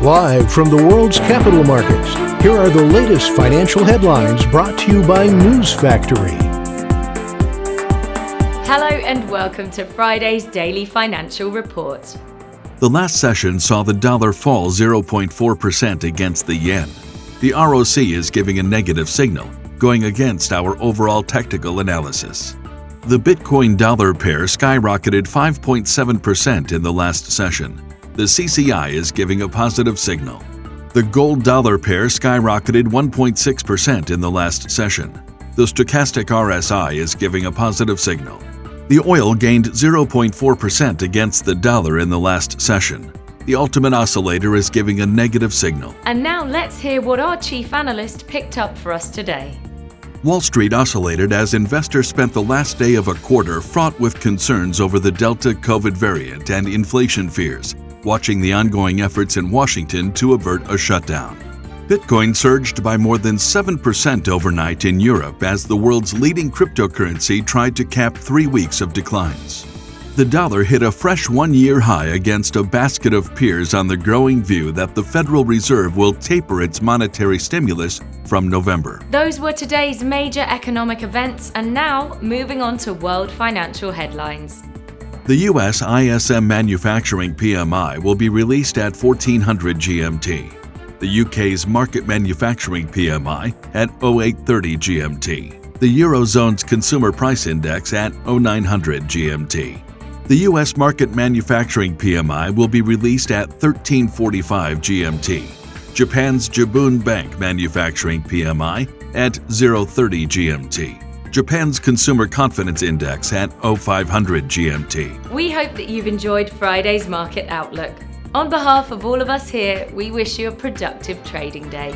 Live from the world's capital markets, here are the latest financial headlines brought to you by News Factory. Hello and welcome to Friday's Daily Financial Report. The last session saw the dollar fall 0.4% against the yen. The ROC is giving a negative signal, going against our overall technical analysis. The Bitcoin-dollar pair skyrocketed 5.7% in the last session. The CCI is giving a positive signal. The gold-dollar pair skyrocketed 1.6% in the last session. The stochastic RSI is giving a positive signal. The oil gained 0.4% against the dollar in the last session. The ultimate oscillator is giving a negative signal. And now let's hear what our chief analyst picked up for us today. Wall Street oscillated as investors spent the last day of a quarter fraught with concerns over the Delta COVID variant and inflation fears, watching the ongoing efforts in Washington to avert a shutdown. Bitcoin surged by more than 7% overnight in Europe as the world's leading cryptocurrency tried to cap 3 weeks of declines. The dollar hit a fresh one-year high against a basket of peers on the growing view that the Federal Reserve will taper its monetary stimulus from November. Those were today's major economic events, and now moving on to world financial headlines. The U.S. ISM Manufacturing PMI will be released at 1400 GMT. The UK's Market Manufacturing PMI at 0830 GMT. The Eurozone's Consumer Price Index at 0900 GMT. The U.S. Market Manufacturing PMI will be released at 1345 GMT. Japan's Jibun Bank Manufacturing PMI at 030 GMT. Japan's Consumer Confidence Index at 0500 GMT. We hope that you've enjoyed Friday's Market Outlook. On behalf of all of us here, we wish you a productive trading day.